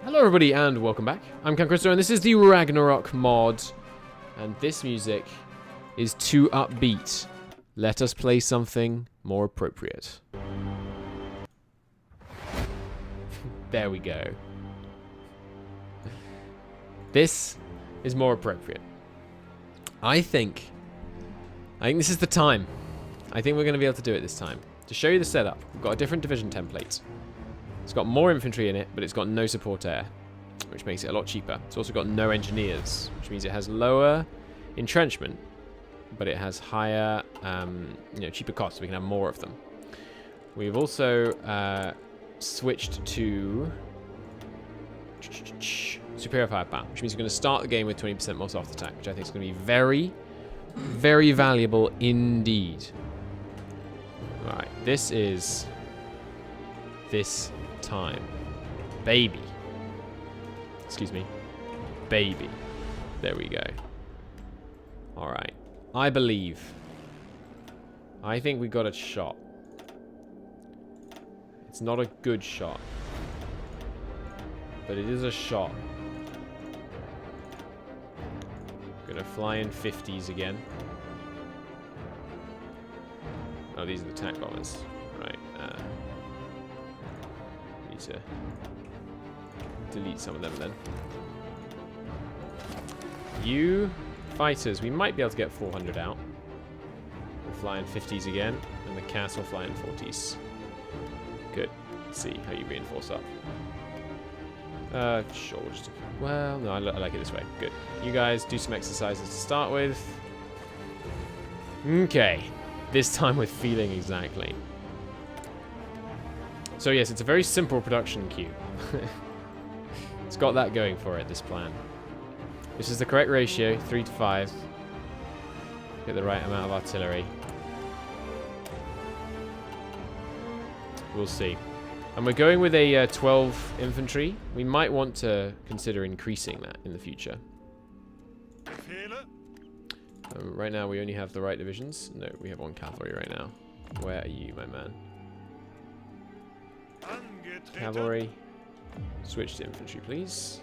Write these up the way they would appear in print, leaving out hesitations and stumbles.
Hello everybody and welcome back. I'm Christo and this is the Ragnarok mod. And this music is too upbeat. Let us play something more appropriate. There we go. This is more appropriate. I think this is the time. I think we're going to be able to do it this time. To show you the setup, we've got a different division template. It's got more infantry in it, but it's got no support air, which makes it a lot cheaper. It's also got no engineers, which means it has lower entrenchment, but it has higher, cheaper costs, so we can have more of them. We've also switched to superior firepower, which means we're going to start the game with 20% more soft attack, which I think is going to be very, very valuable indeed. Alright, this is this time. Baby. Excuse me. Baby. There we go. Alright. I think we got a shot. It's not a good shot. But it is a shot. Gonna fly in 50s again. Oh, these are the tank bombers. Right. Need to delete some of them then. You fighters, we might be able to get 400 out. We'll fly in 50s again, and the cast will fly in 40s. Good. Let's see how you reinforce up. Sure. Well, no, I like it this way. Good. You guys do some exercises to start with. Okay. This time with feeling exactly. So yes, it's a very simple production queue. It's got that going for it, this plan. This is the correct ratio, 3 to 5. Get the right amount of artillery. We'll see. And we're going with a 12 infantry. We might want to consider increasing that in the future. Right now we only have the right divisions. No, we have one cavalry right now. Where are you, my man? Cavalry. Switch to infantry, please.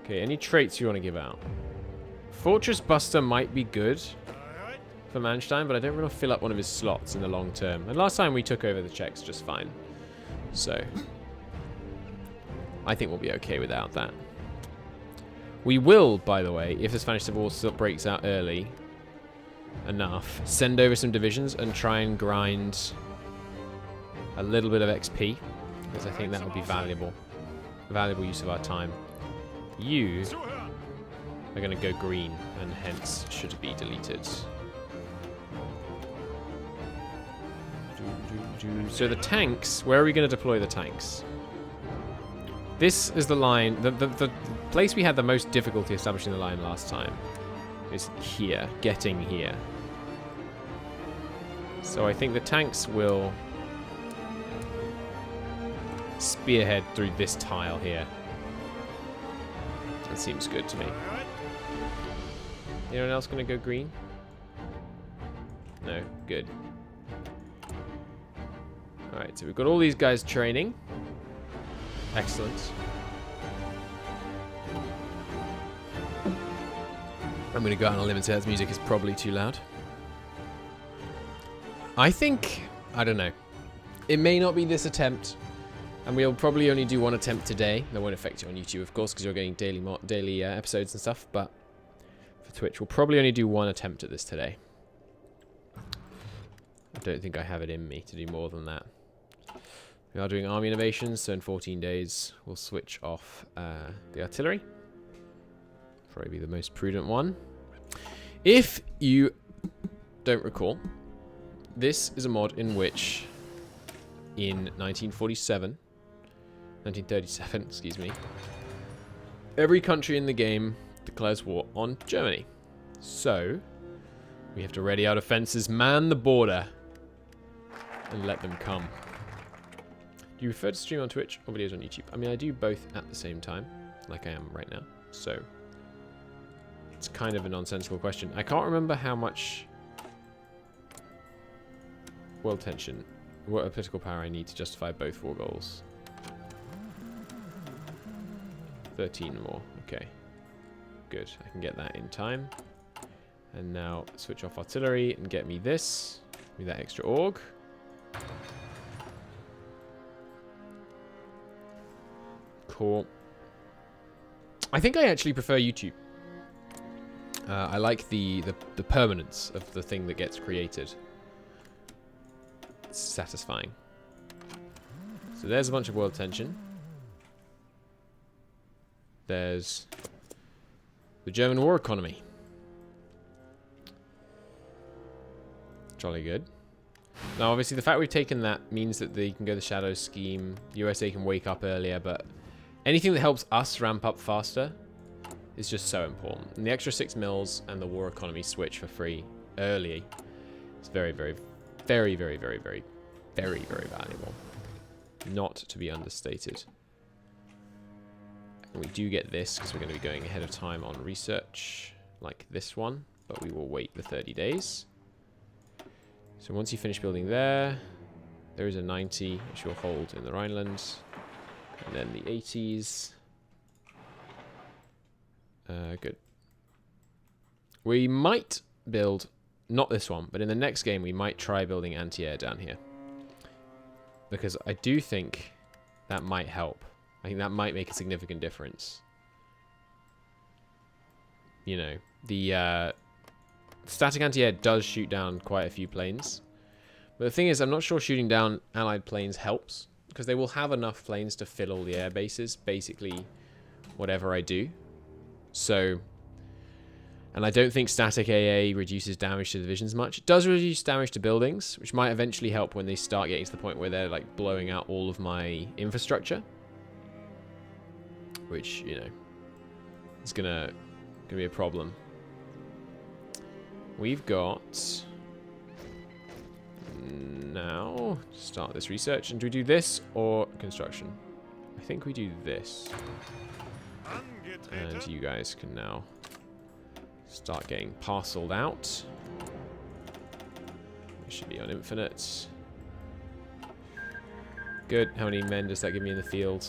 Okay, any traits you want to give out? Fortress Buster might be good for Manstein, but I don't want to fill up one of his slots in the long term. And last time we took over the Czechs just fine. So, I think we'll be okay without that. We will, by the way, if the Spanish Civil War still breaks out early enough, send over some divisions and try and grind a little bit of XP, because I think that would be valuable. Valuable use of our time. You are going to go green, and hence should be deleted. So the tanks, where are we going to deploy the tanks? This is the line, the place we had the most difficulty establishing the line last time is here, getting here. So I think the tanks will spearhead through this tile here. That seems good to me. Anyone else going to go green? No? Good. Alright, so we've got all these guys training. Excellent. I'm going to go out on a limb and say that music is probably too loud. I think, I don't know. It may not be this attempt, and we'll probably only do one attempt today. That won't affect you on YouTube, of course, because you're getting daily episodes and stuff, but for Twitch, we'll probably only do one attempt at this today. I don't think I have it in me to do more than that. We are doing army innovations, so in 14 days we'll switch off the artillery. Probably be the most prudent one. If you don't recall, this is a mod in which, in 1937, excuse me, every country in the game declares war on Germany. So, we have to ready our defenses, man the border, and let them come. Do you prefer to stream on Twitch or videos on YouTube? I mean, I do both at the same time, like I am right now. So, it's kind of a nonsensical question. I can't remember how much world tension, what political power I need to justify both war goals. 13 more. Okay. Good. I can get that in time. And now switch off artillery and get me this. Give me that extra org. Cool. I think I actually prefer YouTube. I like the permanence of the thing that gets created. It's satisfying. So there's a bunch of world tension. There's the German war economy. Jolly good. Now, obviously, the fact we've taken that means that they can go the shadow scheme. USA can wake up earlier, but anything that helps us ramp up faster is just so important. And the extra 6 mils and the war economy switch for free early is very, very, very, very, very, very, very, very valuable. Not to be understated. And we do get this because we're going to be going ahead of time on research like this one, but we will wait the 30 days. So once you finish building there, there is a 90 which will hold in the Rhineland, and then the 80s. Good. We might build, not this one, but in the next game we might try building anti-air down here. Because I do think that might help. I think that might make a significant difference. You know, the static anti-air does shoot down quite a few planes. But the thing is, I'm not sure shooting down allied planes helps. Because they will have enough planes to fill all the air bases, basically whatever I do. So, and I don't think static AA reduces damage to divisions much. It does reduce damage to buildings, which might eventually help when they start getting to the point where they're like blowing out all of my infrastructure. Which, you know, is gonna be a problem. We've got now start this research. And do we do this or construction? I think we do this. And you guys can now start getting parceled out. We should be on infinite. Good. How many men does that give me in the field?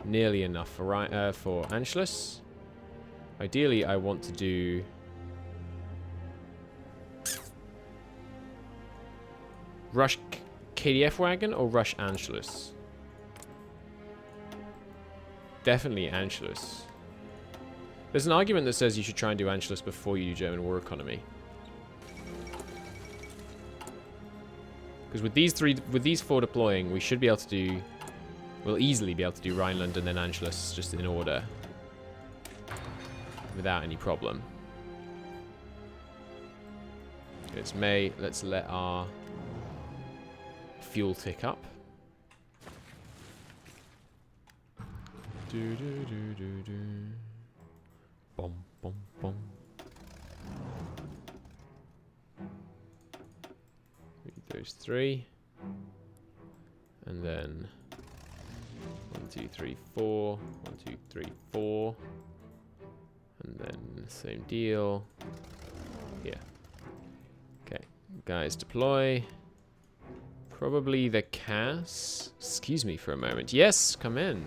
Nearly enough for Anschluss. Ideally, I want to do rush KDF wagon or rush Anschluss. Definitely Anschluss. There's an argument that says you should try and do Anschluss before you do German war economy. Because with these 4 deploying, we should be able to do, we'll easily be able to do Rhineland and then Anschluss just in order. Without any problem. It's May. Let's let our fuel tick up. Do do do do do. Bom bom bom. Those 3, and then 1 2 3 4. 1 2 3 4, and then same deal here. Okay, guys, deploy. Probably the CAS. Excuse me for a moment. Yes, come in.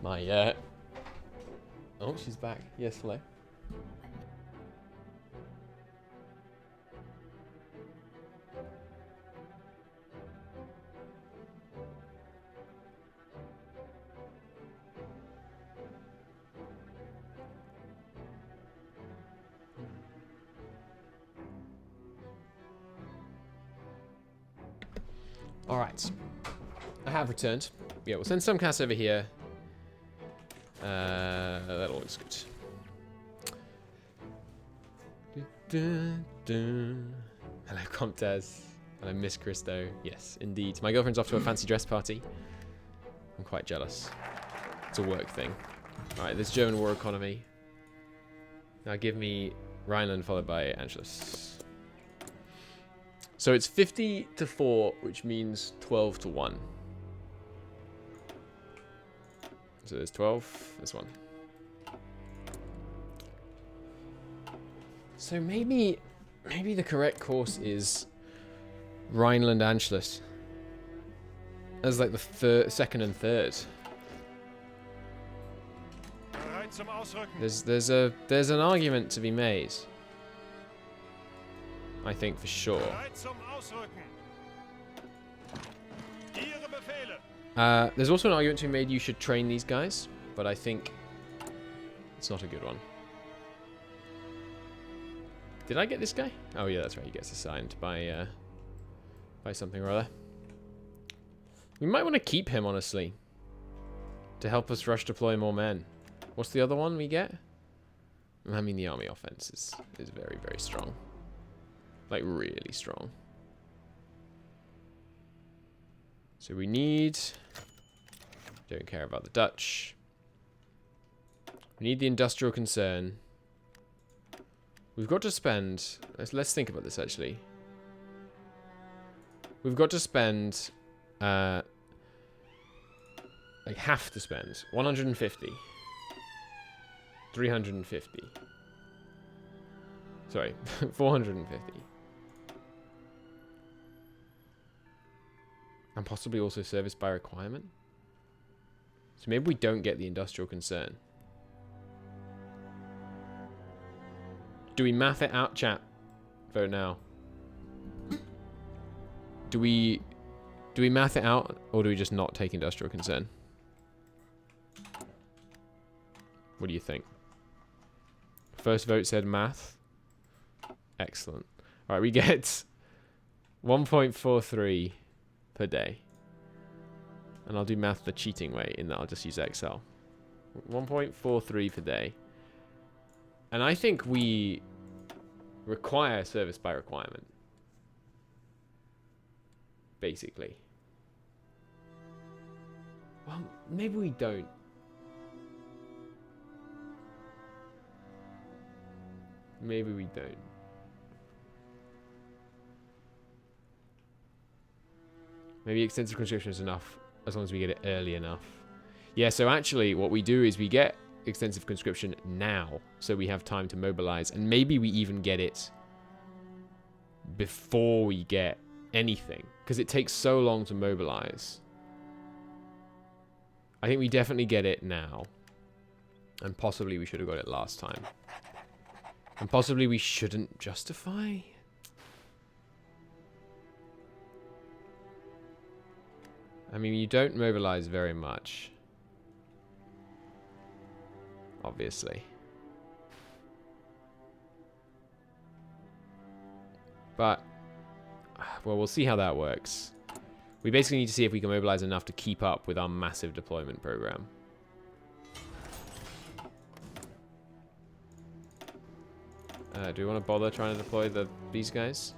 My, oh, she's back. Yes, hello. Alright. I have returned. Yeah, we'll send some cast over here. That all looks good. Hello, Comtesse. Hello, Miss Christo. Yes, indeed. My girlfriend's off to a fancy dress party. I'm quite jealous. It's a work thing. Alright, this German war economy. Now give me Rhineland followed by Anschluss. So it's 50 to 4, which means 12 to 1. So there's 12, there's 1. So maybe the correct course is Rhineland Anschluss as like the second and third. There's an argument to be made. I think for sure. There's also an argument to be made you should train these guys, but I think it's not a good one. Did I get this guy? Oh yeah, that's right. He gets assigned by something or other. We might want to keep him, honestly, to help us rush deploy more men. What's the other one we get? I mean, the army offense is very, very strong. Like, really strong. So we need... Don't care about the Dutch. We need the industrial concern. We've got to spend... Let's think about this, actually. We've got to spend... like, have to spend 150. 350. Sorry, 450. And possibly also service by requirement. So maybe we don't get the industrial concern. Do we math it out, chat? Vote now. Do we math it out, or do we just not take industrial concern? What do you think? First vote said math. Excellent. Alright, we get 1.43 per day. And I'll do math the cheating way, in that I'll just use Excel. 1.43 per day. And I think we require service by requirement. Basically. Well, maybe we don't. Maybe we don't. Maybe extensive conscription is enough, as long as we get it early enough. Yeah, so actually what we do is we get extensive conscription now, so we have time to mobilize, and maybe we even get it before we get anything, because it takes so long to mobilize. I think we definitely get it now, and possibly we should have got it last time. And possibly we shouldn't justify? I mean, you don't mobilize very much. Obviously. But, well, we'll see how that works. We basically need to see if we can mobilize enough to keep up with our massive deployment program. Do we want to bother trying to deploy these guys?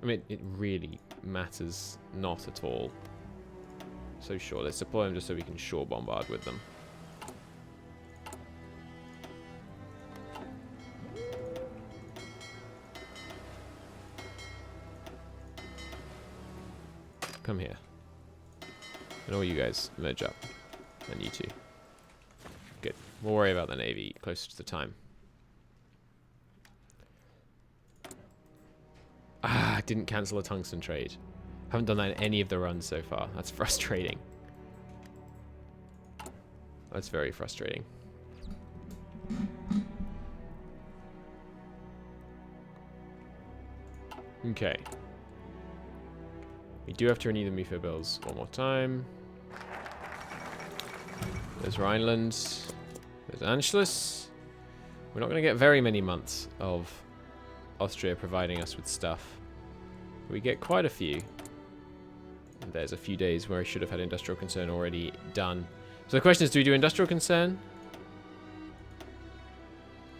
I mean, it really matters not at all. So sure, let's deploy them just so we can shore bombard with them. Come here. And all you guys merge up. And you too. Good. We'll worry about the Navy closer to the time. Ah, I didn't cancel a tungsten trade. Haven't done that in any of the runs so far. That's frustrating. That's very frustrating. Okay. We do have to renew the MIFO bills one more time. There's Rhineland. There's Anschluss. We're not going to get very many months of Austria providing us with stuff. We get quite a few. There's a few days where I should have had industrial concern already done. So the question is, do we do industrial concern?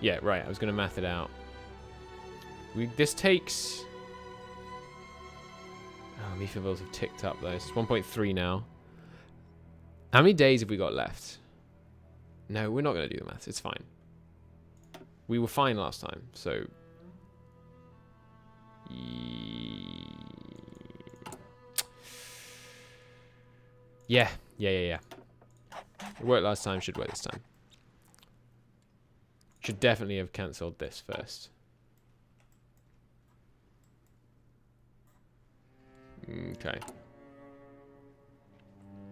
Yeah, right. I was going to math it out. This takes... Oh, Meath bills have ticked up though. It's 1.3 now. How many days have we got left? No, we're not going to do the math. It's fine. We were fine last time, so... Yeah. It worked last time, should work this time. Should definitely have cancelled this first. Okay.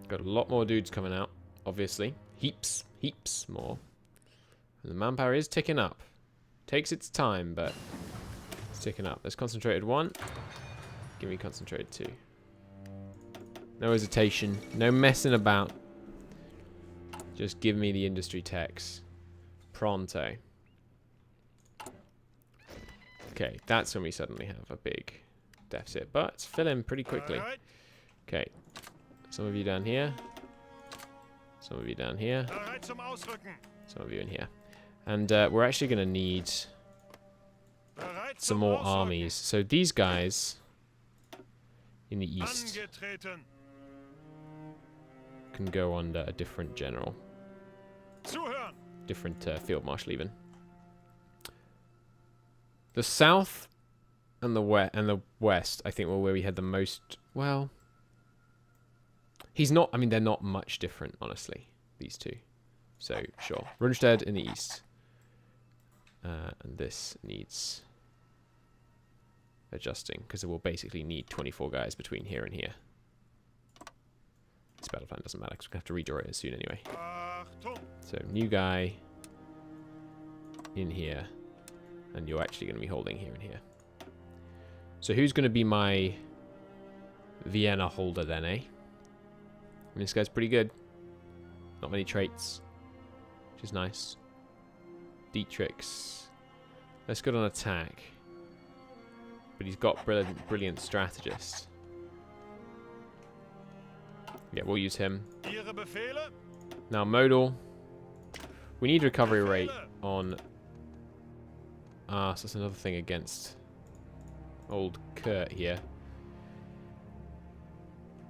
Got a lot more dudes coming out, obviously. Heaps more. And the manpower is ticking up. Takes its time, but it's ticking up. There's concentrated 1. Give me concentrated 2. No hesitation. No messing about. Just give me the industry techs. Pronto. Okay, that's when we suddenly have a big deficit, but it's filling pretty quickly. Okay, some of you down here. Some of you down here. Some of you in here. And we're actually going to need some more armies. So these guys in the east can go under a different general. Different field marshal even. The south and the west, I think, were where we had the most... Well, he's not... I mean, they're not much different, honestly, these two. So, sure. Rundstedt in the east. And this needs adjusting, because it will basically need 24 guys between here and here. This battle plan doesn't matter, because we're going to have to redraw it soon anyway. So, new guy in here. And you're actually going to be holding here and here. So who's going to be my Vienna holder then, eh? I mean, this guy's pretty good. Not many traits, which is nice. Dietrich's. Let's go on attack. But he's got brilliant strategist. Yeah, we'll use him. Now, modal. We need recovery rate on... so that's another thing against old Kurt here.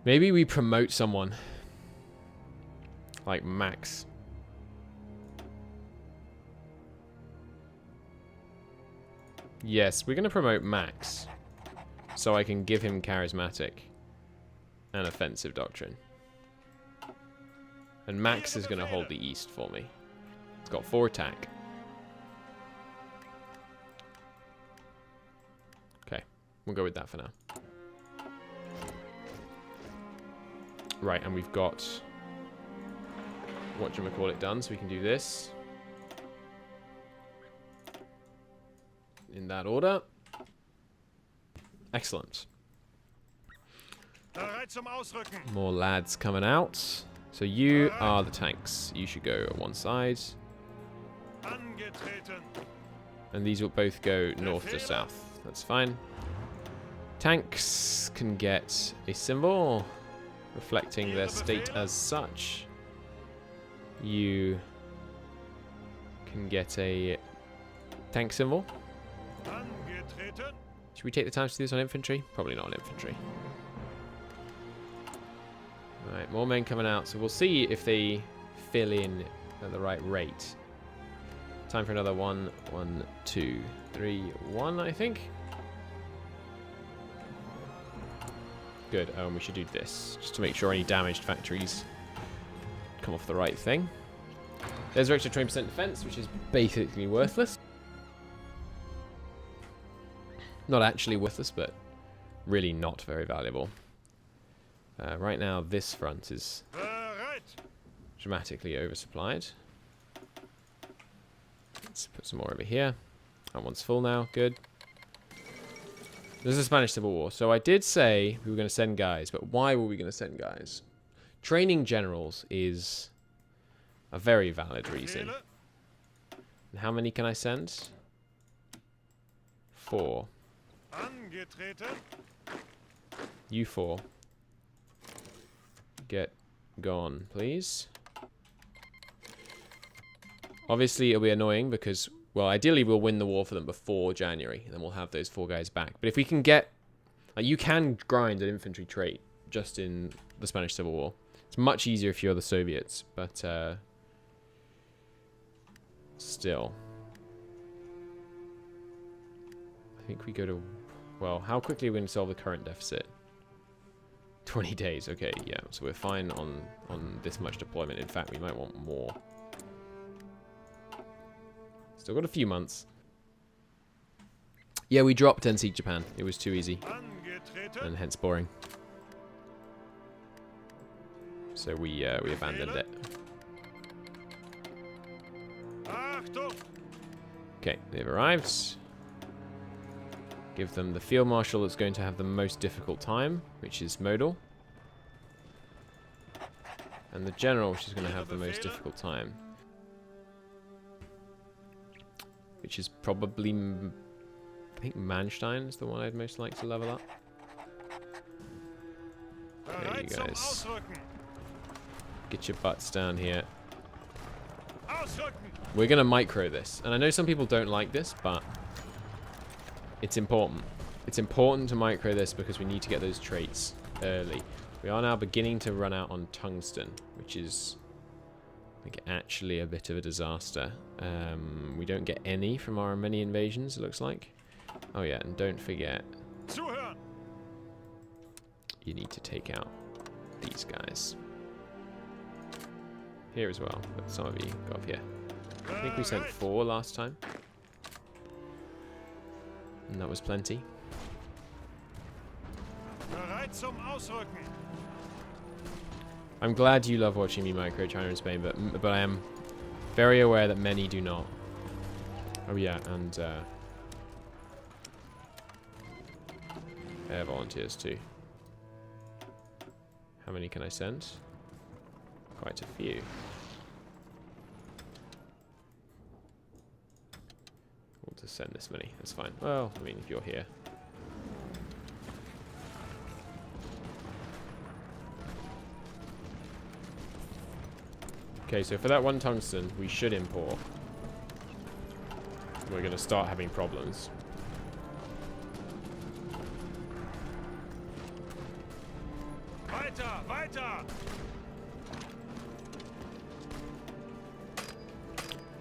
Maybe we promote someone like Max. Yes, we're going to promote Max so I can give him charismatic and offensive doctrine. And Max is going to hold the east for me. It's got 4 attack. We'll go with that for now. Right, and we've got whatchamacallit done, so we can do this. In that order. Excellent. More lads coming out. So you are the tanks. You should go on one side. And these will both go north to south. That's fine. Tanks can get a symbol reflecting their state as such. You can get a tank symbol. Should we take the time to do this on infantry? Probably not on infantry. Alright, more men coming out. So we'll see if they fill in at the right rate. Time for another 1, 1, 2, 3, 1, I think. Good. Oh, and we should do this, just to make sure any damaged factories come off the right thing. There's an extra 20% defense, which is basically worthless. Not actually worthless, but really not very valuable. Right now, this front is dramatically oversupplied. Let's put some more over here. That one's full now. Good. There's a Spanish Civil War. So I did say we were going to send guys, but why were we going to send guys? Training generals is a very valid reason. And how many can I send? 4. You 4. Get gone, please. Obviously, it'll be annoying because, well, ideally we'll win the war for them before January, and then we'll have those 4 guys back. But if we can get... Like, you can grind an infantry trait just in the Spanish Civil War. It's much easier if you're the Soviets, but still. I think we go to... Well, how quickly are we going to solve the current deficit? 20 days, okay, yeah. So we're fine on this much deployment. In fact, we might want more. Still got a few months. Yeah, we dropped NC Japan. It was too easy. And hence boring. So we abandoned it. Okay, they've arrived. Give them the field marshal that's going to have the most difficult time, which is Modal. And the general, which is going to have the most difficult time. Which is probably, I think Manstein is the one I'd most like to level up. There you guys. Get your butts down here. We're going to micro this. And I know some people don't like this, but it's important. It's important to micro this because we need to get those traits early. We are now beginning to run out on tungsten, which is like actually a bit of a disaster. We don't get any from our many invasions, it looks like. Oh yeah, and don't forget, you need to take out these guys. Here as well, but some of you go up here. I think we sent 4 last time. And that was plenty. I'm glad you love watching me micro China and Spain, but I am very aware that many do not. Oh yeah, and air volunteers too. How many can I send? Quite a few. We'll just send this many. That's fine. Well, I mean, if you're here. Okay, so for that 1 tungsten, we should import. We're going to start having problems. Weiter, weiter.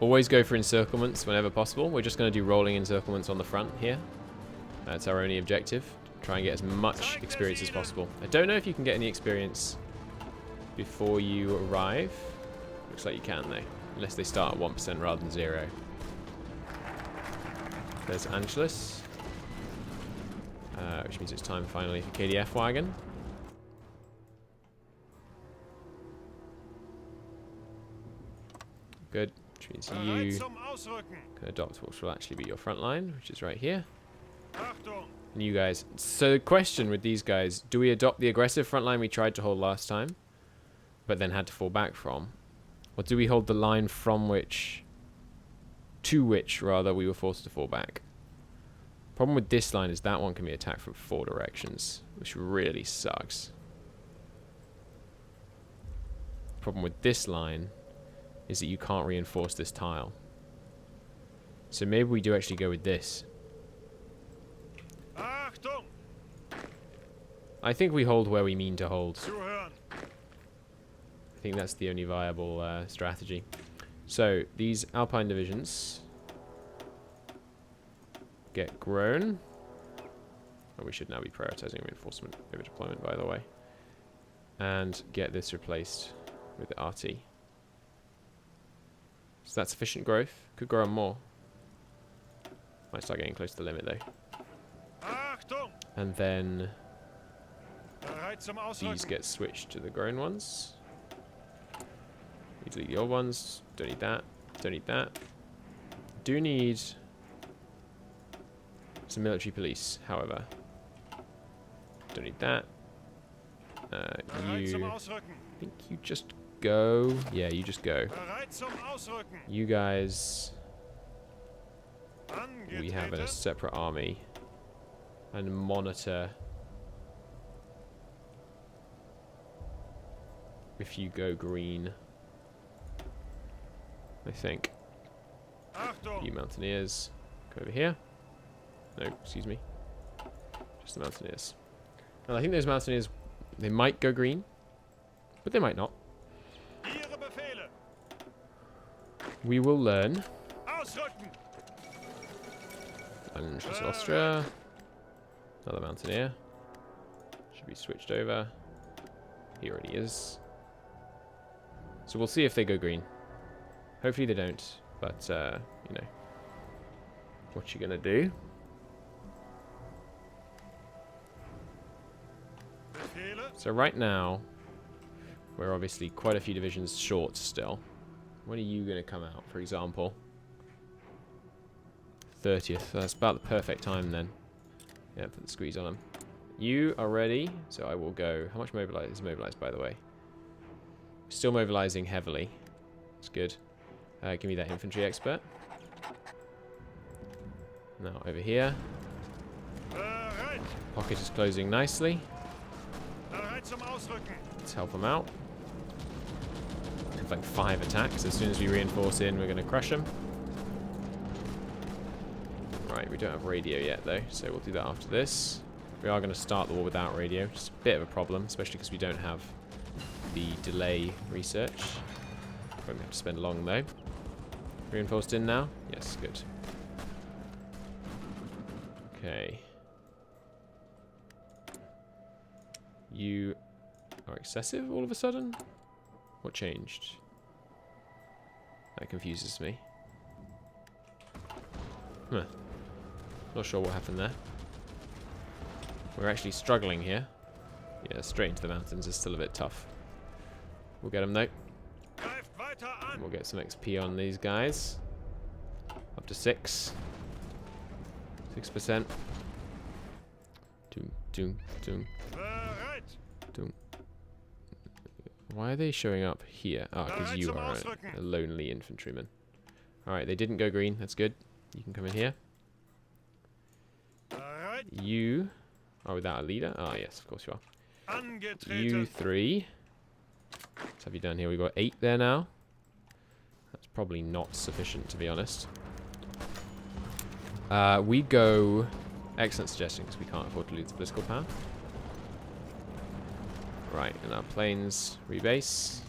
Always go for encirclements whenever possible. We're just going to do rolling encirclements on the front here. That's our only objective. Try and get as much experience as possible. I don't know if you can get any experience before you arrive. Looks like you can though, unless they start at 1% rather than 0. There's Angelus, which means it's time finally for KDF wagon. Good, which means you can adopt what will actually be your front line, which is right here. And you guys, so the question with these guys, do we adopt the aggressive front line we tried to hold last time, but then had to fall back from? Or do we hold the line from which, to which, rather, we were forced to fall back? Problem with this line is that one can be attacked from 4 directions, which really sucks. Problem with this line is that you can't reinforce this tile. So maybe we do actually go with this. I think we hold where we mean to hold. I think that's the only viable strategy. So, these Alpine divisions get grown. Oh, we should now be prioritizing reinforcement over deployment, by the way. And get this replaced with the RT. So that's sufficient growth. Could grow on more. Might start getting close to the limit, though. And then these get switched to the grown ones. These are the old ones. Don't need that. Don't need that. Do need some military police, however. Don't need that. You... I think you just go. Yeah, you just go. You guys... We have a separate army. And monitor if you go green. I think. You mountaineers. Go over here. No, excuse me. Just the mountaineers. And I think those mountaineers, they might go green, but they might not. We will learn. Lunges Austria. Another mountaineer. Should be switched over. He already is. So we'll see if they go green. Hopefully they don't, but, you know, what you gonna do? So right now, we're obviously quite a few divisions short still. When are you gonna come out, for example? 30th. That's about the perfect time then. Yeah, put the squeeze on them. You are ready, so I will go. How much is mobilized, by the way? Still mobilizing heavily. That's good. Give me that infantry expert. Now over here. Pocket is closing nicely. Let's help them out. It's like 5 attacks. As soon as we reinforce in, we're going to crush them. Right, we don't have radio yet though, so we'll do that after this. We are going to start the war without radio, just a bit of a problem, especially because we don't have the delay research. Won't have to spend long though. Reinforced in now? Yes, good. Okay. You are excessive all of a sudden? What changed? That confuses me. Huh. Not sure what happened there. We're actually struggling here. Yeah, straight into the mountains is still a bit tough. We'll get them though. And we'll get some XP on these guys. Up to 6%. Doom, doom, doom. Doom. Why are they showing up here? Oh, because you are a lonely infantryman. Alright, they didn't go green. That's good. You can come in here. You are without a leader. Ah, yes, of course you are. You 3. Let's have you down here. We've got 8 there now. That's probably not sufficient, to be honest. We go... Excellent suggestion, because we can't afford to lose the political power. Right, and our planes rebase.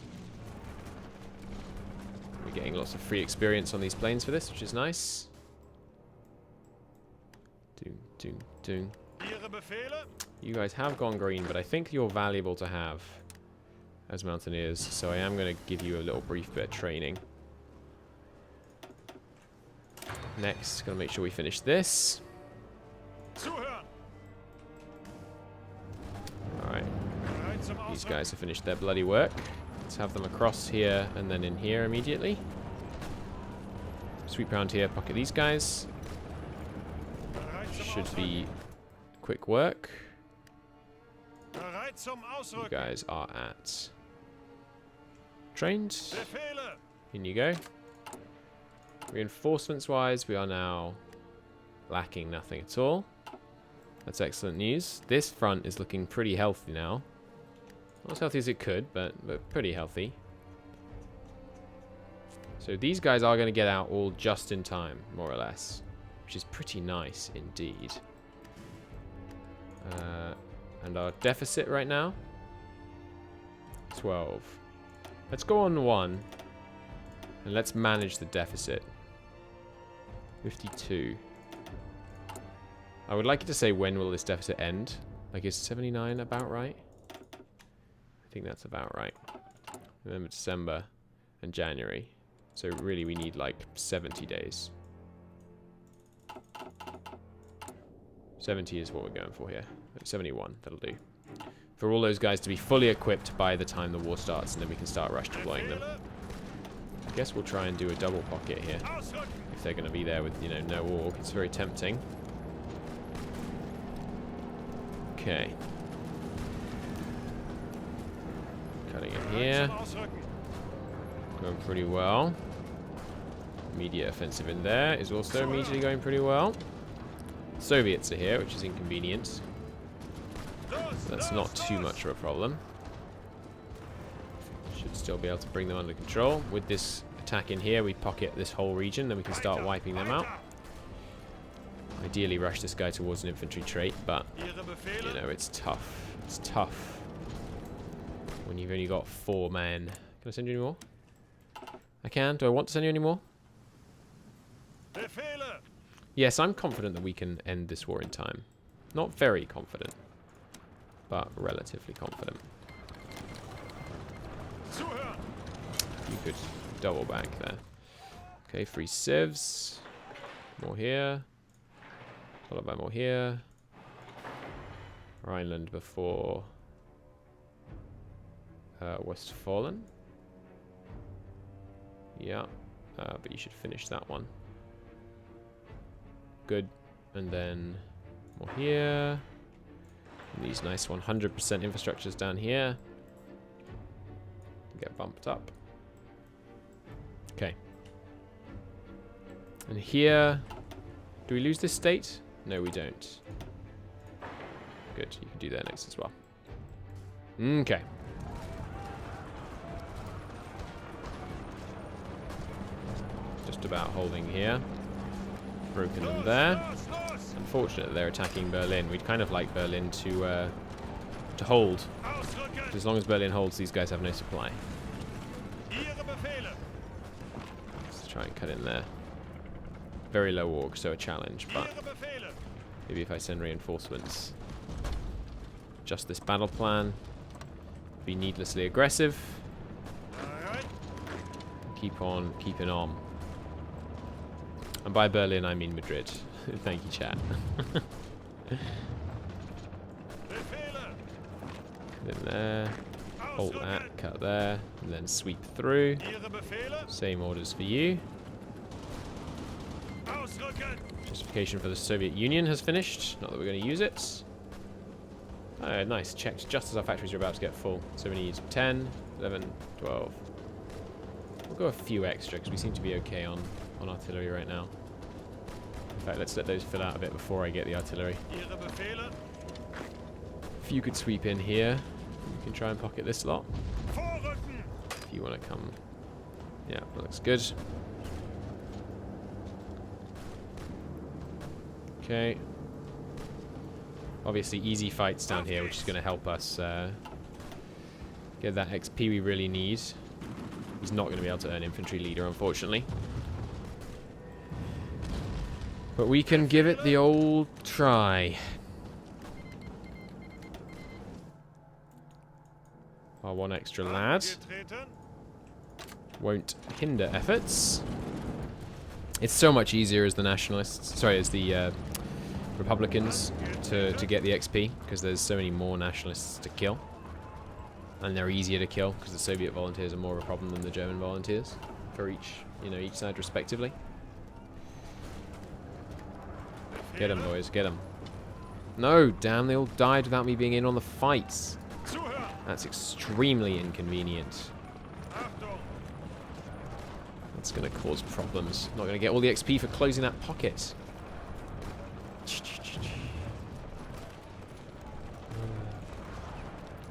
We're getting lots of free experience on these planes for this, which is nice. Doom, doom, doom. You guys have gone green, but I think you're valuable to have as mountaineers, so I am going to give you a little brief bit of training. Next, going to make sure we finish this. Alright. These guys have finished their bloody work. Let's have them across here and then in here immediately. Sweep around here, pocket these guys. Should be quick work. You guys are at trained. In you go. Reinforcements wise, we are now lacking nothing at all. That's excellent news. This front is looking pretty healthy now. Not as healthy as it could, but pretty healthy. So these guys are going to get out all just in time, more or less. Which is pretty nice indeed. And our deficit right now? 12. Let's go on 1. And let's manage the deficit. 52. I would like you to say when will this deficit end? Like, is 79 about right? I think that's about right. Remember December and January. So really we need like 70 days. 70 is what we're going for here. 71, that'll do. For all those guys to be fully equipped by the time the war starts, and then we can start rush deploying them. I guess we'll try and do a double pocket here. If they're going to be there with, you know, no orc. It's very tempting. Okay. Cutting in here. Going pretty well. Immediate offensive in there is also immediately going pretty well. Soviets are here, which is inconvenient. That's not too much of a problem. Should still be able to bring them under control. With this attack in here, we pocket this whole region, then we can start wiping them out. Ideally rush this guy towards an infantry trait, but, you know, it's tough. It's tough when you've only got 4 men. Can I send you any more? I can. Do I want to send you any more? Yes, I'm confident that we can end this war in time. Not very confident, but relatively confident. You could double back there. Okay, 3 civs. More here. Followed by more here. Rhineland before Westfalen. Yeah, but you should finish that one. Good. And then more here. And these nice 100% infrastructures down here. Get bumped up. Okay. And here, do we lose this state? No, we don't. Good, you can do that next as well. Okay. Just about holding here. Broken them there. Unfortunately, they're attacking Berlin. We'd kind of like Berlin to hold. As long as Berlin holds, these guys have no supply. Let's try and cut in there. Very low org, so a challenge, but maybe if I send reinforcements. Just this battle plan. Be needlessly aggressive. Keep on keeping on. And by Berlin, I mean Madrid. Thank you, chat. Cut in there. Hold that, cut there, and then sweep through. Same orders for you. Justification for the Soviet Union has finished. Not that we're going to use it. Oh, nice. Checked just as our factories are about to get full. So we need 10, 11, 12. We'll go a few extra because we seem to be okay on artillery right now. In fact, let's let those fill out a bit before I get the artillery. If you could sweep in here, you can try and pocket this lot. If you want to come. Yeah, that looks good. Okay. Obviously easy fights down here, which is going to help us get that XP we really need. He's not going to be able to earn infantry leader, unfortunately. But we can give it the old try. Our 1 extra lad won't hinder efforts. It's so much easier as the nationalists, sorry, as the Republicans to get the XP, because there's so many more nationalists to kill. And they're easier to kill, because the Soviet volunteers are more of a problem than the German volunteers, for each side respectively. Get them, boys, get them. No, damn, they all died without me being in on the fights. That's extremely inconvenient. That's going to cause problems. Not going to get all the XP for closing that pocket.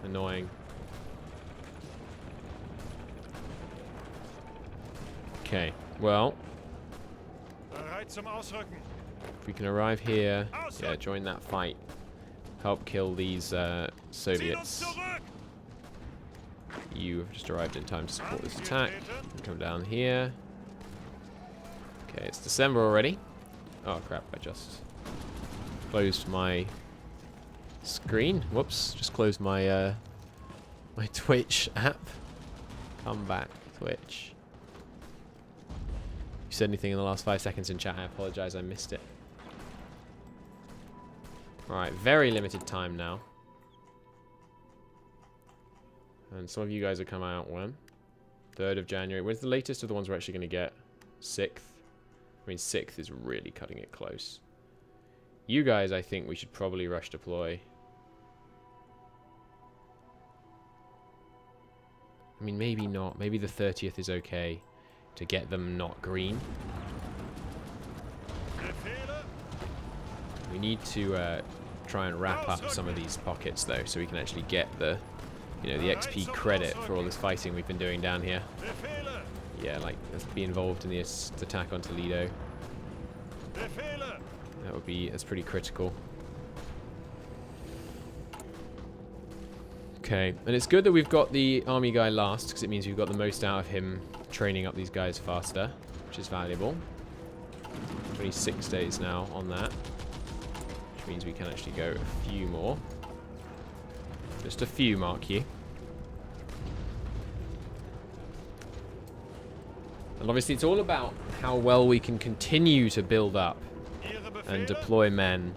Annoying. Okay, well. If we can arrive here, yeah, join that fight. Help kill these Soviets. You have just arrived in time to support this attack. Come down here. Okay, it's December already. Oh crap, I just closed my screen. Whoops, just closed my my Twitch app. Come back, Twitch. You said anything in the last 5 seconds in chat, I apologize, I missed it. Alright, very limited time now. And some of you guys are coming out when? 3rd of January. When's the latest of the ones we're actually going to get? 6th? I mean, 6th is really cutting it close. You guys, I think we should probably rush deploy. I mean, maybe not. Maybe the 30th is okay to get them not green. We need to try and wrap up some of these pockets, though, so we can actually get the you know, the XP credit for all this fighting we've been doing down here. Yeah, like, let's be involved in this attack on Toledo. That's pretty critical. Okay, and it's good that we've got the army guy last, because it means we've got the most out of him training up these guys faster, which is valuable. 26 days now on that, which means we can actually go a few more. Just a few, mark you. And obviously it's all about how well we can continue to build up and deploy men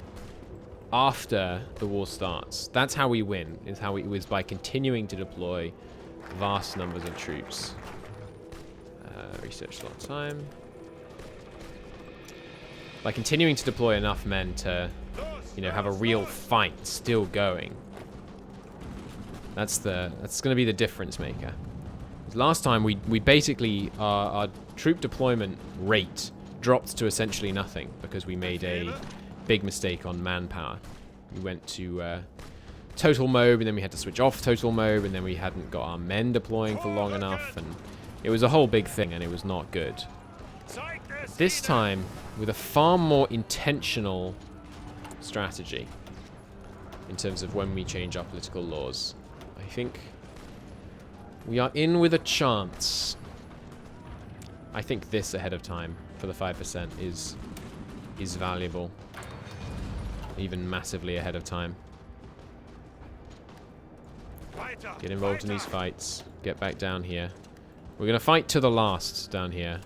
after the war starts. That's how we win, is by continuing to deploy vast numbers of troops. Research slot time. By continuing to deploy enough men to, you know, have a real fight still going. That's going to be the difference maker. Last time we basically our troop deployment rate dropped to essentially nothing because we made a big mistake on manpower. We went to total mob, and then we had to switch off total mob, and then we hadn't got our men deploying for long enough, and it was a whole big thing, and it was not good. This time, with a far more intentional strategy in terms of when we change our political laws, I think we are in with a chance. I think this ahead of time for the 5% is valuable. Even massively ahead of time. Get involved in these fights. Get back down here. We're going to fight to the last down here.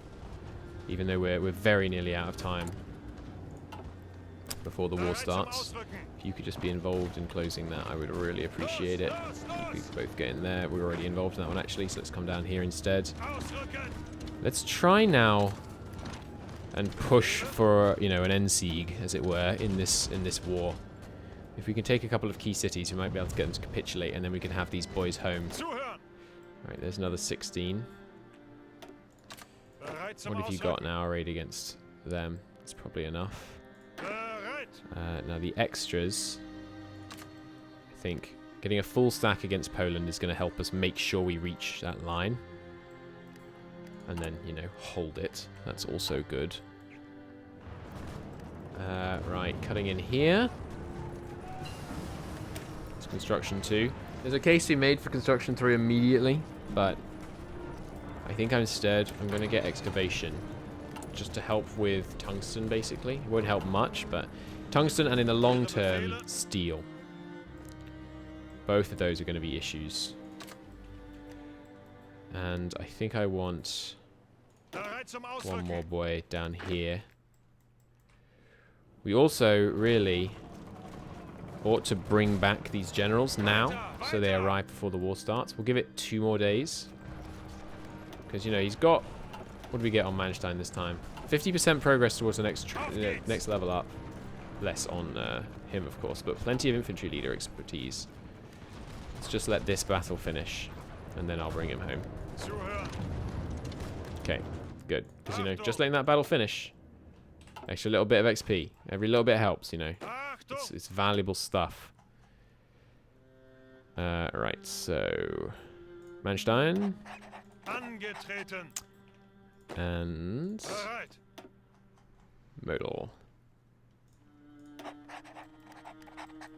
Even though we're very nearly out of time before the war starts. If you could just be involved in closing that, I would really appreciate it. You could both get in there. We're already involved in that one actually, so let's come down here instead. Let's try now and push for, you know, an Endsieg, as it were, in this war. If we can take a couple of key cities, we might be able to get them to capitulate, and then we can have these boys home. Alright, there's another 16. What have you got now arrayed against them? It's probably enough. Now the extras, I think getting a full stack against Poland is going to help us make sure we reach that line. And then, you know, hold it. That's also good. Right, cutting in here. It's construction 2. There's a case to be made for construction 3 immediately, but I think instead I'm going to get excavation just to help with tungsten, basically. It won't help much, but tungsten and in the long term, steel. Both of those are going to be issues. And I think I want one more boy down here. We also really ought to bring back these generals now, so they arrive before the war starts. We'll give it 2 more days. Because, you know, he's got... What do we get on Manstein this time? 50% progress towards the next level up. Less on him, of course, but plenty of infantry leader expertise. Let's just let this battle finish, and then I'll bring him home. Okay, good. Because, you know, just letting that battle finish, extra little bit of XP. Every little bit helps, you know. It's valuable stuff. Right, so... Manstein. And... Modal.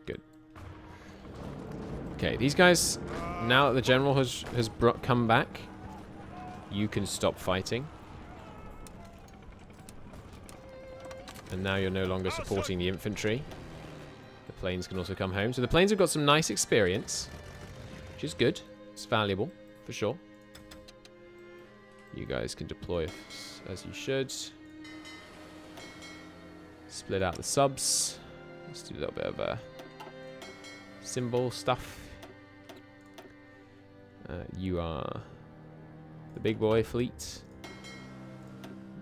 Good. Okay, these guys, now that the general has come back, you can stop fighting. And now you're no longer supporting the infantry. The planes can also come home. So the planes have got some nice experience, which is good. It's valuable, for sure. You guys can deploy as you should. Split out the subs. Let's do a little bit of symbol stuff. You are the big boy fleet.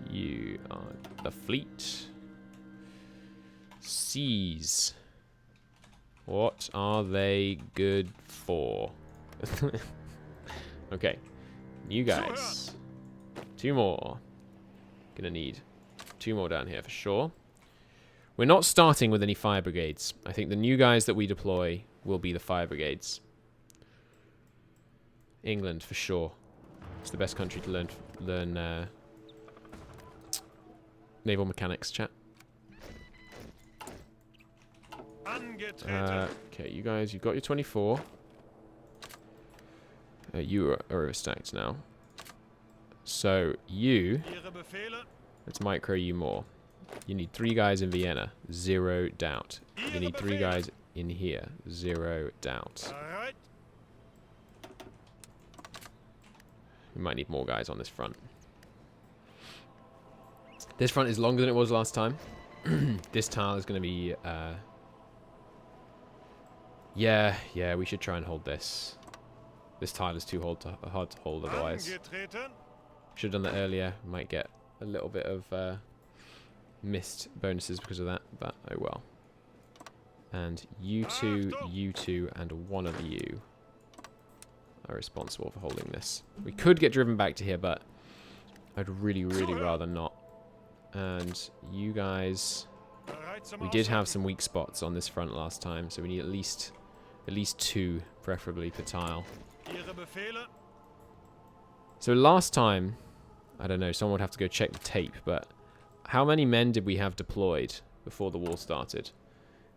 You are the fleet. Seas. What are they good for? Okay. You guys. 2 more. Gonna need 2 more down here for sure. We're not starting with any fire brigades. I think the new guys that we deploy will be the fire brigades. England, for sure. It's the best country to learn naval mechanics, chat. Okay, you guys, you've got your 24. You are overstacked now. So, you... Let's micro you more. You need 3 guys in Vienna. 0 doubt. You need 3 guys in here. 0 doubt. We might need more guys on this front. This front is longer than it was last time. This tile is going to be... Yeah, we should try and hold this. This tile is too hard to hold otherwise. Should have done that earlier. Might get a little bit of missed bonuses because of that, but oh well. And you two, and one of you are responsible for holding this. We could get driven back to here, but I'd really rather not. And you guys... We did have some weak spots on this front last time, so we need at least 2, preferably per tile. So last time, I don't know, someone would have to go check the tape, but how many men did we have deployed before the war started?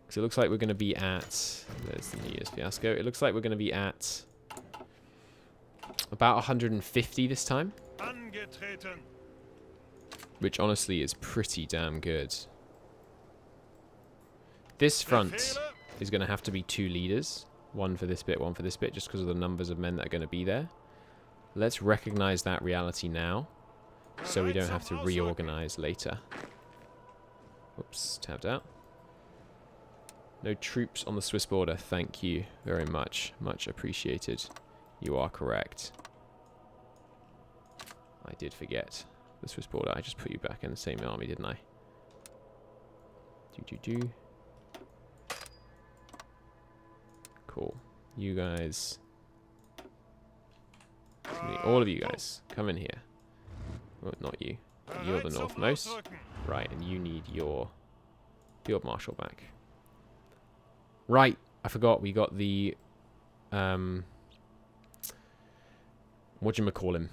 Because it looks like we're going to be at... There's the New Year's fiasco. It looks like we're going to be at about 150 this time. Which honestly is pretty damn good. This front is going to have to be 2 leaders. One for this bit, one for this bit, just because of the numbers of men that are going to be there. Let's recognize that reality now, so we don't have to reorganize later. Oops, tabbed out. No troops on the Swiss border. Thank you very much. Much appreciated. You are correct. I did forget the Swiss border. I just put you back in the same army, didn't I? Do. Cool. You guys... All of you guys, come in here. Well, not you. You're the northmost. Right, and you need your field marshal back. Right, I forgot. We got the... whatchamacall him?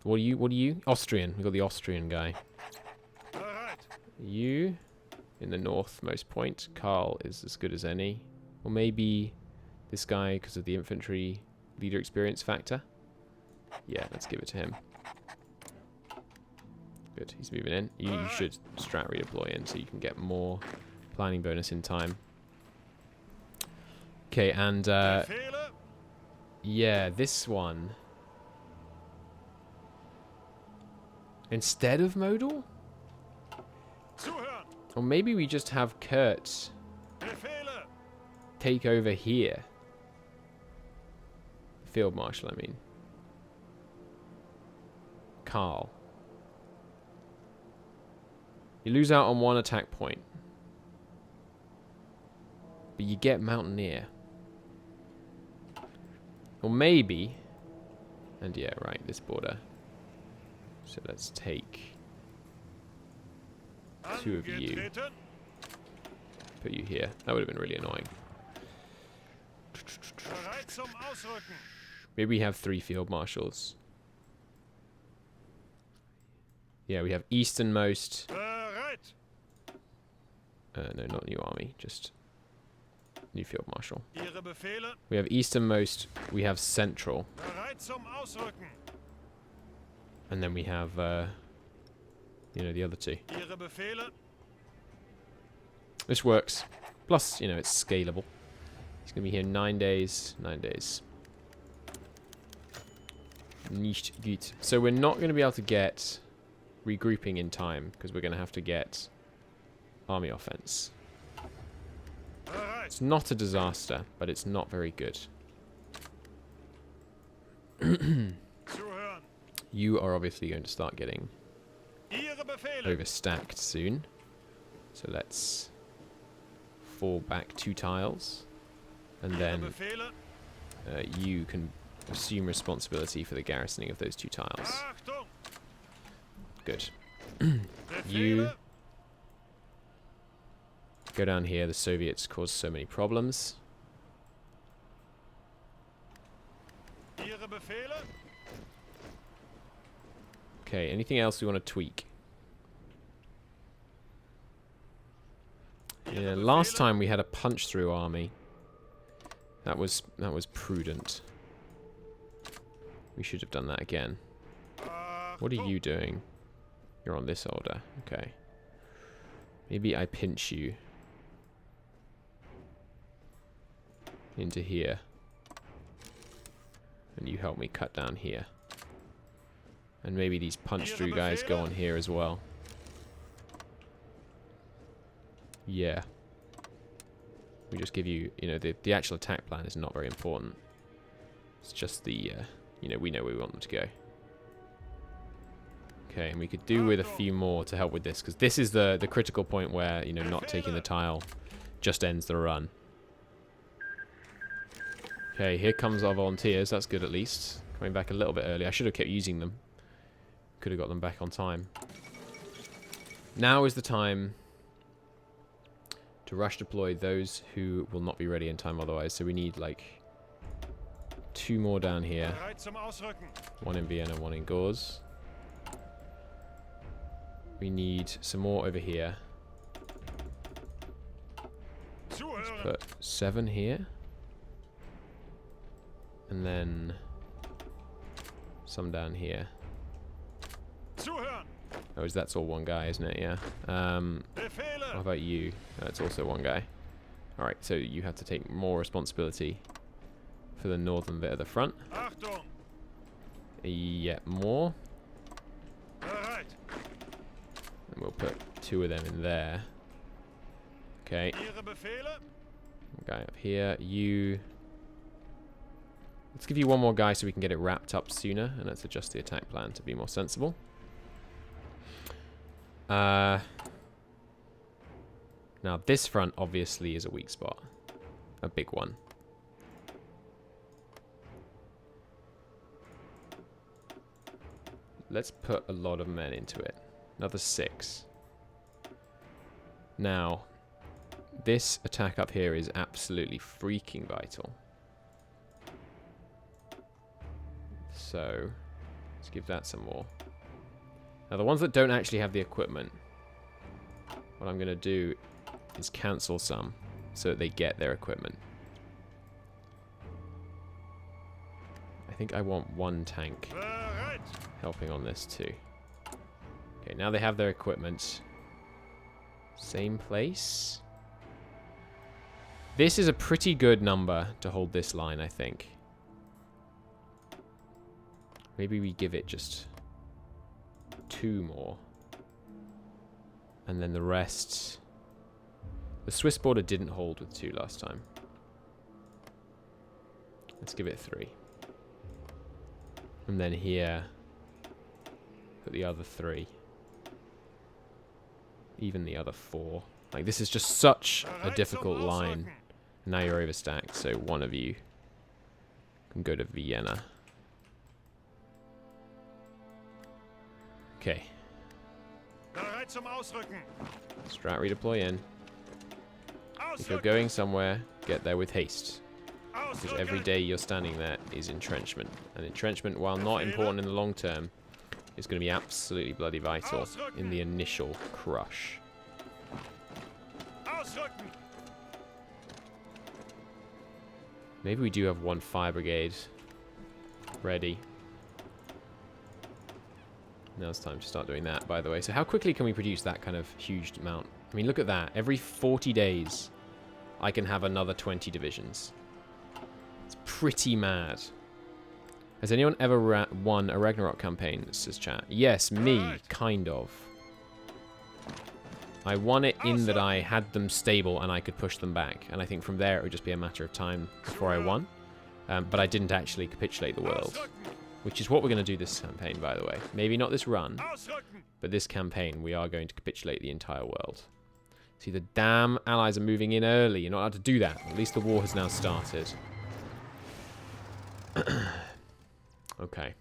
What are you? Austrian. We got the Austrian guy. You in the northmost point. Karl is as good as any. Or maybe this guy because of the infantry leader experience factor. Yeah, let's give it to him. Good, he's moving in. You should strat redeploy in so you can get more planning bonus in time. Okay, and yeah, this one. Instead of modal? Or maybe we just have Kurt take over here. Field Marshal, I mean. Karl. You lose out on 1 attack point. But you get Mountaineer. Or maybe... And yeah, right, this border. So let's take 2 of you. Put you here. That would have been really annoying. Maybe we have 3 field marshals. Yeah, we have easternmost. No, not new army, just new field marshal. We have easternmost. We have central. And then we have, you know, the other 2. This works. Plus, you know, it's scalable. He's going to be here 9 days. 9 days. Nicht gut. So we're not going to be able to get regrouping in time because we're going to have to get army offense. It's not a disaster, but it's not very good. You are obviously going to start getting overstacked soon. So let's fall back 2 tiles. And then you can assume responsibility for the garrisoning of those 2 tiles. Good. You go down here. The Soviets caused so many problems. Okay, anything else we want to tweak? Yeah, last time we had a punch-through army. That was prudent. We should have done that again. What are you doing? You're on this order. Okay. Maybe I pinch you into here. And you help me cut down here. And maybe these punch-through guys go on here as well. Yeah. We just give you, you know, the actual attack plan is not very important. It's just the, you know, we know where we want them to go. Okay, and we could do with a few more to help with this, because this is the critical point where, you know, not taking the tile just ends the run. Okay, here comes our volunteers. That's good at least. Coming back a little bit early. I should have kept using them. Could have got them back on time. Now is the time to rush deploy those who will not be ready in time otherwise. So we need like 2 more down here. 1 in Vienna, 1 in Gauze. We need some more over here. Let's put 7 here. And then some down here. Oh, that's all one guy, isn't it? Yeah. What about you? That's also one guy. Alright, so you have to take more responsibility for the northern bit of the front. Yeah, more. And we'll put 2 of them in there. Okay. Guy up here. You... Let's give you 1 more guy so we can get it wrapped up sooner, and let's adjust the attack plan to be more sensible. Now this front obviously is a weak spot. A big one. Let's put a lot of men into it. Another 6. Now, this attack up here is absolutely freaking vital. So, let's give that some more. Now, the ones that don't actually have the equipment, what I'm going to do is cancel some so that they get their equipment. I think I want 1 tank helping on this too. Okay, now they have their equipment. Same place. This is a pretty good number to hold this line, I think. Maybe we give it just 2 more. And then the rest... The Swiss border didn't hold with 2 last time. Let's give it 3. And then here, put the other 3. Even the other 4. Like, this is just such a difficult line. Now you're overstacked, so 1 of you can go to Vienna. Okay. Strat redeploy in. If you're going somewhere, get there with haste. Because every day you're standing there is entrenchment. And entrenchment, while not important in the long term, is going to be absolutely bloody vital in the initial crush. Maybe we do have 1 fire brigade ready. Now it's time to start doing that, by the way. So how quickly can we produce that kind of huge amount? I mean, look at that. Every 40 days, I can have another 20 divisions. It's pretty mad. Has anyone ever won a Ragnarok campaign, says chat? Yes, me, kind of. I won it in that I had them stable and I could push them back. And I think from there it would just be a matter of time before I won. But I didn't actually capitulate the world. Which is what we're going to do this campaign, by the way. Maybe not this run, but this campaign we are going to capitulate the entire world. See, the damn allies are moving in early. You're not allowed to do that. At least the war has now started. Okay.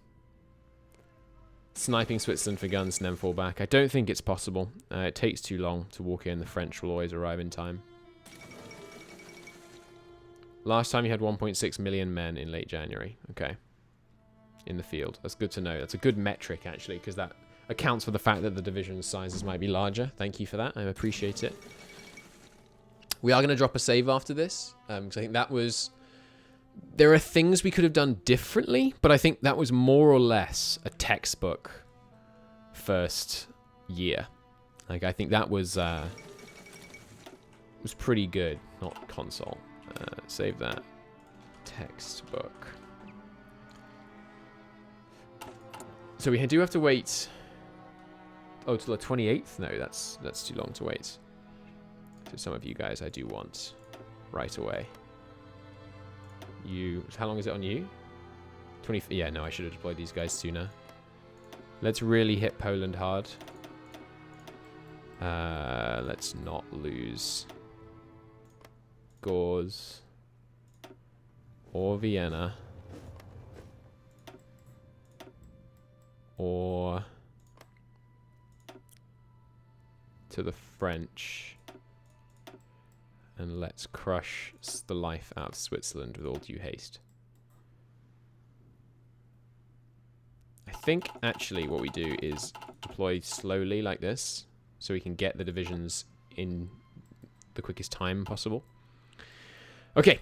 Sniping Switzerland for guns and then fall back. I don't think it's possible. It takes too long to walk in. The French will always arrive in time. Last time you had 1.6 million men in late January. Okay. in the field. That's good to know. That's a good metric, actually, because that accounts for the fact that the division sizes might be larger. Thank you for that. I appreciate it. We are going to drop a save after this, because I think that was... There are things we could have done differently, but I think that was more or less a textbook first year. Like, I think that was pretty good. Not console. Save that. Textbook. So we do have to wait... Oh, till the 28th? No, that's too long to wait. So some of you guys I do want right away. You... How long is it on you? 20... Yeah, no, I should have deployed these guys sooner. Let's really hit Poland hard. Let's not lose Gauze or Vienna or to the French, and let's crush the life out of Switzerland with all due haste. I think actually what we do is deploy slowly like this so we can get the divisions in the quickest time possible. Okay,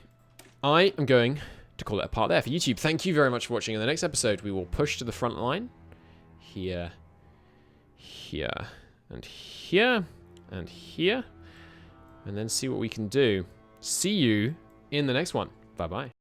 I am going to call it a part there for YouTube. Thank you very much for watching. In the next episode, we will push to the front line. Here, here, and here, and here. And then see what we can do. See you in the next one. Bye-bye.